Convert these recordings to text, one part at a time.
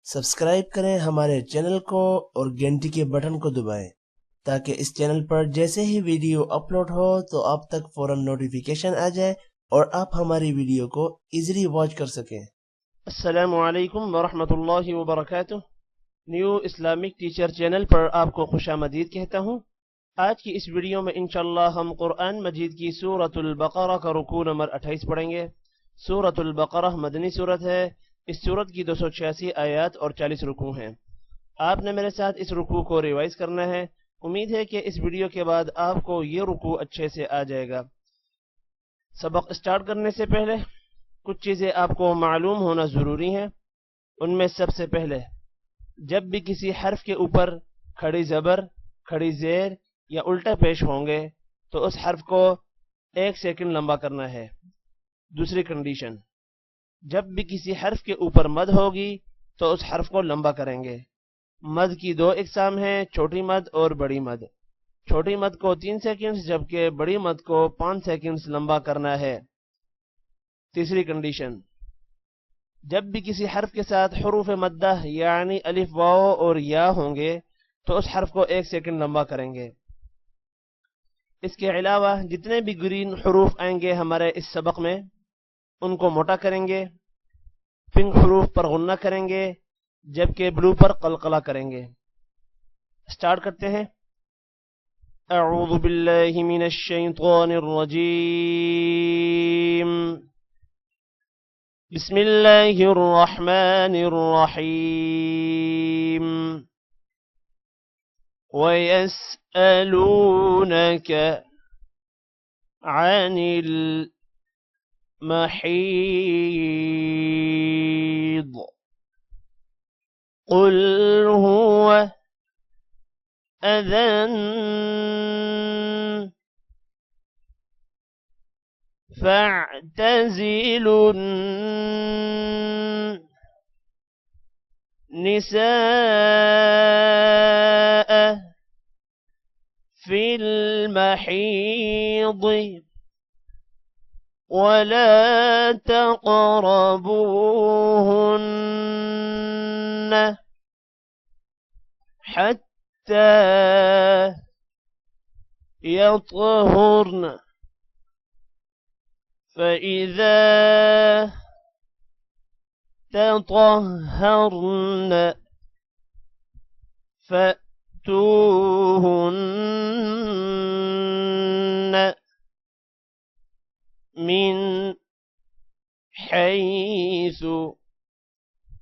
सब्सक्राइब करें हमारे चैनल को और घंटी के बटन को दबाएं ताकि इस चैनल पर जैसे ही वीडियो अपलोड हो तो आप तक फौरन नोटिफिकेशन आ जाए और आप हमारी वीडियो को इजीली वॉच कर सकें। अस्सलामु अलैकुम वरहमतुल्लाहि वबरकातुह। न्यू इस्लामिक टीचर चैनल पर आपको खुशामदीद कहता हूँ। आज की इस वीडियो में इंशाअल्लाह हम कुरान मजीद की सूरतुल बकरा का रुकू नंबर 28 पढ़ेंगे। सूरतुल बकरा मदनी सूरत है। इस सूरत की 286 आयत और 40 रुकू हैं। आपने मेरे साथ इस रुकू को रिवाइज करना है। उम्मीद है कि इस वीडियो के बाद आपको ये रुकू अच्छे से आ जाएगा। सबक स्टार्ट करने से पहले कुछ चीज़ें आपको मालूम होना ज़रूरी है। उनमें सबसे पहले, जब भी किसी हर्फ के ऊपर खड़ी ज़बर, खड़ी ज़ेर या उल्टा पेश होंगे तो उस हर्फ को 1 सेकंड लंबा करना है। दूसरी कंडीशन, जब भी किसी हर्फ के ऊपर मद होगी तो उस हर्फ को लंबा करेंगे। मद की 2 इकसाम हैं, छोटी मद और बड़ी मद। छोटी मद को 3 सेकंड्स जबकि बड़ी मद को 5 सेकंड्स लंबा करना है। तीसरी कंडीशन, जब भी किसी हर्फ के साथ हुरूफ मद्दा यानी अलिफ वाओ और या होंगे तो उस हर्फ को 1 सेकंड लंबा करेंगे। इसके अलावा जितने भी ग्रीन हुरूफ आएंगे हमारे इस सबक में उनको मोटा करेंगे। पिंक हुरूफ पर गुन्ना करेंगे जबकि ब्लू पर कलकला करेंगे। स्टार्ट करते हैं। अऊज़ु बिल्लाहि मिनश शैतानिर रजीम। बिस्मिल्लाहिर रहमानिर रहीम। वयस्अलूनक अनिल محيض قل هو أذى فاعتزلوا النساء في المحيض ولا تقربوهن حتى يطهرن فإذا تطهرن فأتوهن من حيث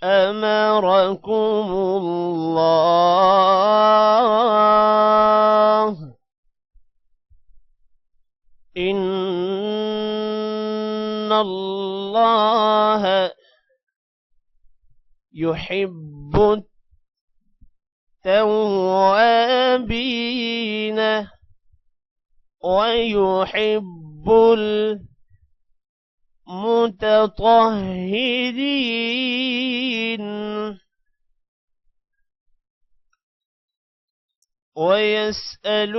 أمركم الله إن الله يحب التوابين ويحب المتطهرين.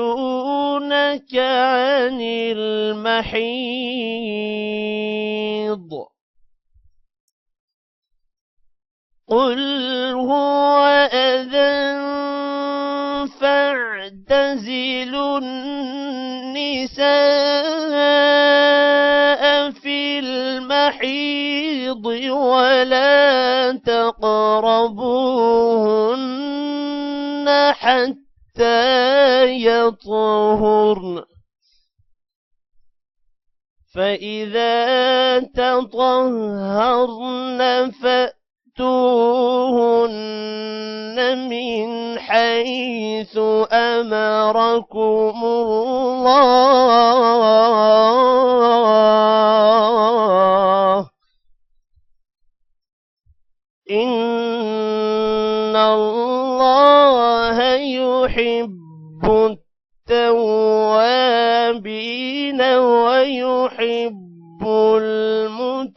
ويسألونك عن المحيض قل هو أذى فاعتزلوا النساء في المحيض ولا تقربوهن حتى يطهرن فإذا تطهرن فأتوهن من حيث أمركم الله إن الله يحب التوابين ويحب المتطهرين.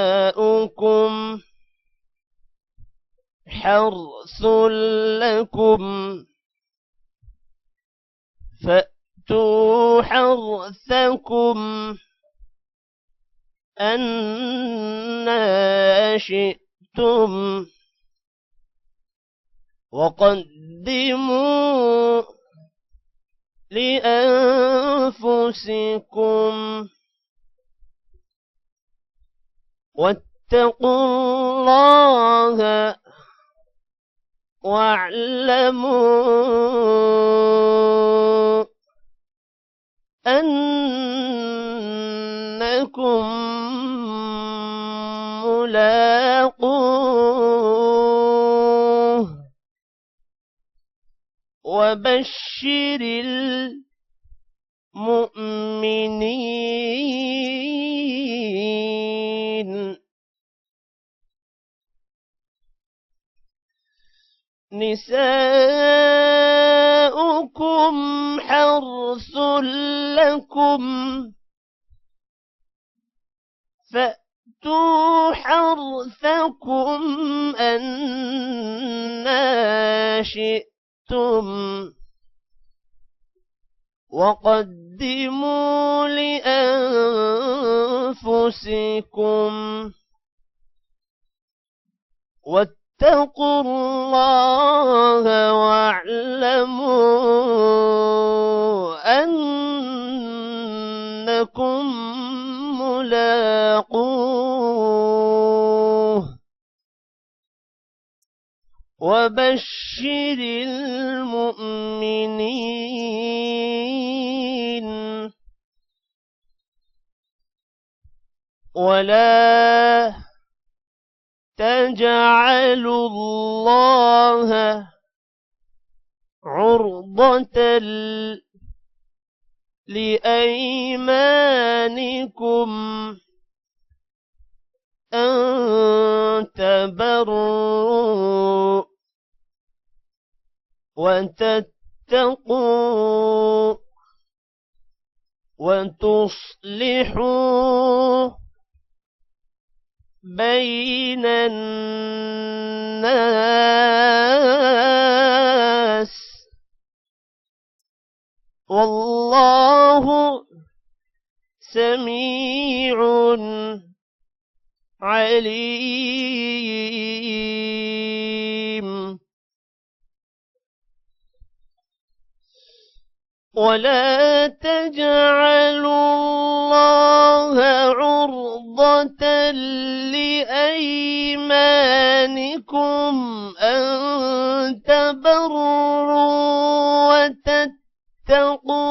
نساؤكم حرث لكم فأتوا فأتوا حرثكم أنا شئتم وقدموا لأنفسكم واتقوا الله واعلموا أنكم ملاقوه وبشر المؤمنين. نساؤكم حرث لكم فأتوا حرثكم أنا شئتم وقدموا لأنفسكم واتقوا الله واعلموا أنكم ملاقوه وبشر المؤمنين. ولا تجعلوا الله عرضة لأيمانكم أن تبروا وتتقوا وتصلحوا بين الناس والله سميع عليم. ولا تجعلوا الله عرضة لأيمانكم أن تبروا وتتقوا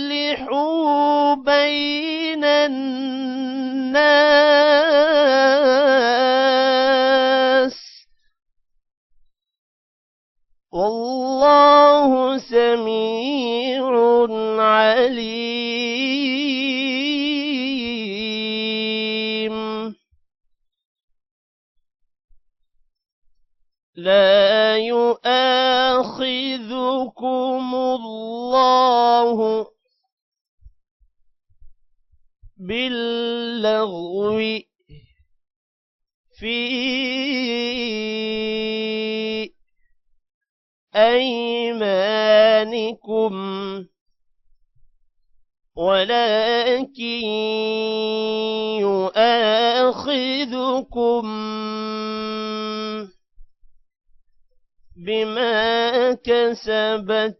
وتصلحوا بين الناس والله سميع عليم. لا يؤاخذكم الله باللغو في أيمانكم ولكن يؤاخذكم بما كسبت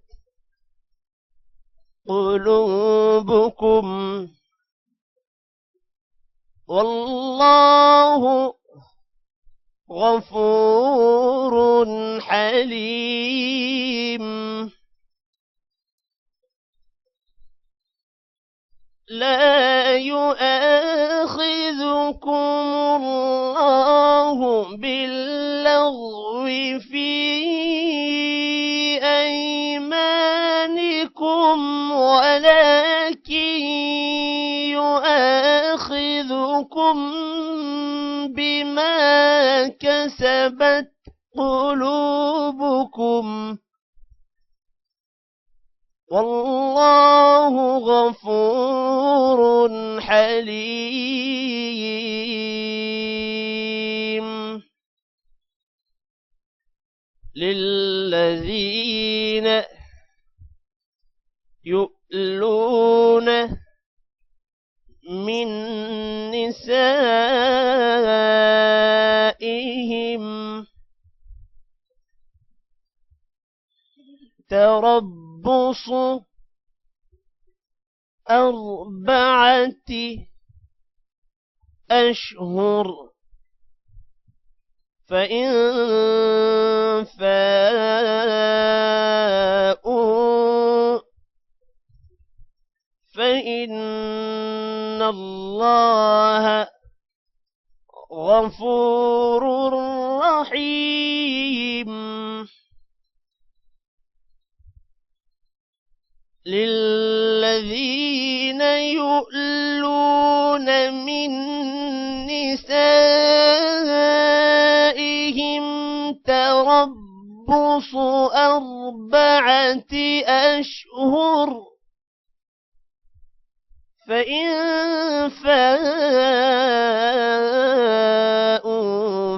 قلوبكم والله غفور حليم. لا يؤاخذكم الله باللغو في أيمانكم ولكن يؤاخذكم بما كسبت قلوبكم والله غفور حليم. للذين يؤلون من نسائهم تربص 4 أشهر فإن فاءوا فإن الله غفور رحيم للذين يؤلون من نسائهم تربص 4 أشهر فإن فاءوا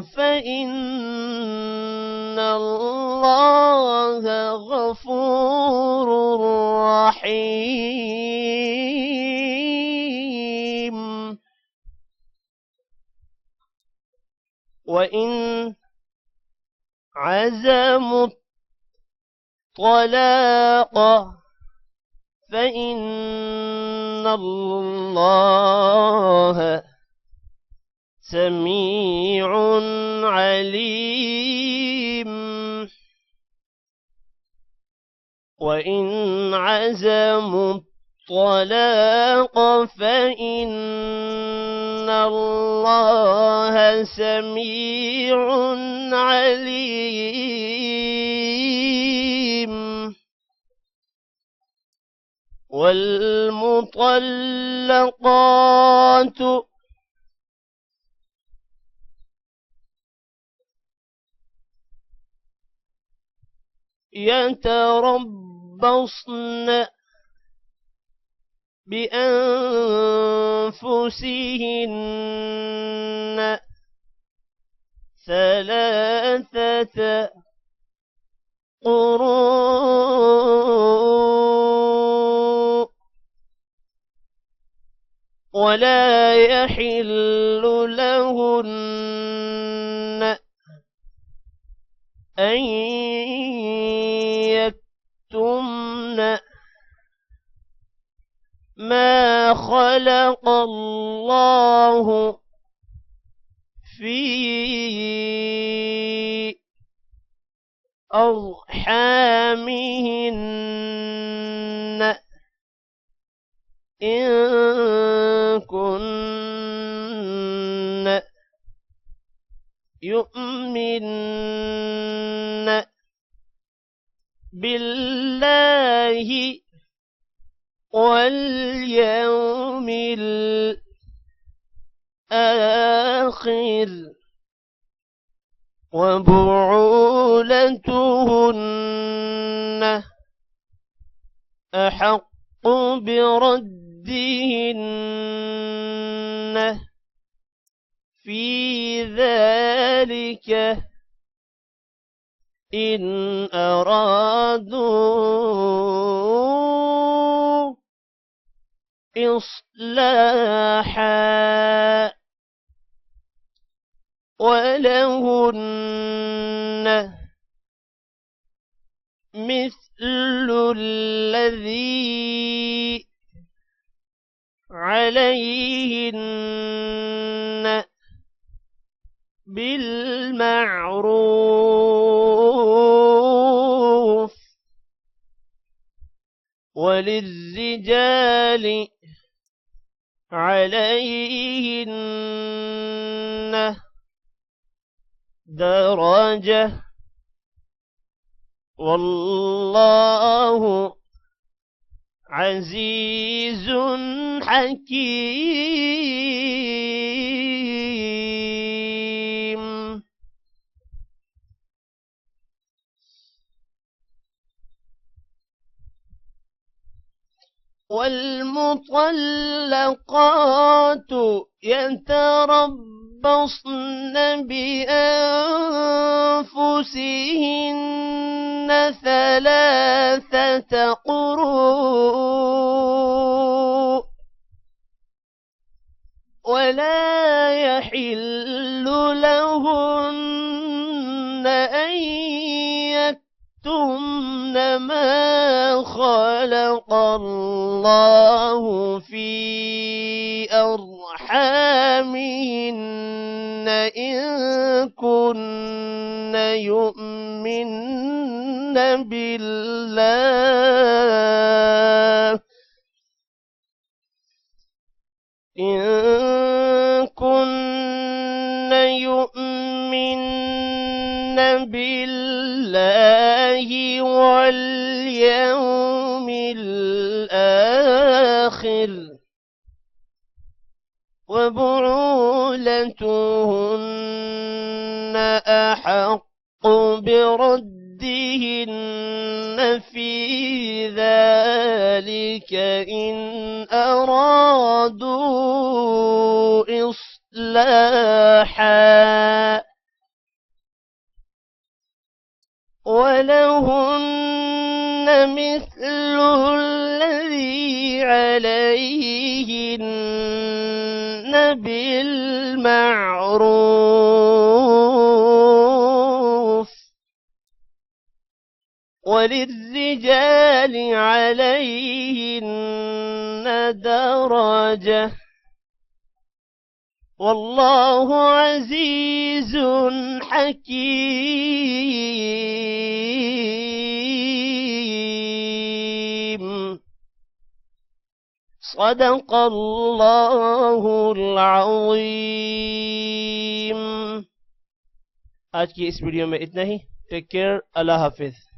فإن الله غفور رحيم وإن عزموا الطلاق فإن الله سميع عليم وإن عزموا الطلاق فإن الله سميع عليم والمطلقات يتربصن بأنفسهن 3 قروء ولا يحل لهن أن يكتمن ما خلق الله في أرحامهن إن كن يؤمن بالله واليوم الآخر وبعولتهن أحق بردهن في ذلك إن أرادوا إصلاحا ولهن مثل الذي عليهن بالمعروف وللرجال عليهن درجة والله عزيز حكيم. والمطلقات يتربصن بأنفسهن ثلاثة قروء ولا يحل لهن أن يكتمن ما خلق الله في أرحامهن إن كن يؤمن بالله واليوم الآخر وبعولتهن أحق بردهن في ذلك إن أرادوا إصلاحا ولهن مثل الذي عليهن بالمعروف وللرجال عليهن درجة والله عزيز حكيم صدق الله العظيم। आज की इस वीडियो में इतना ही। टेक केयर, अल्लाह हाफिज।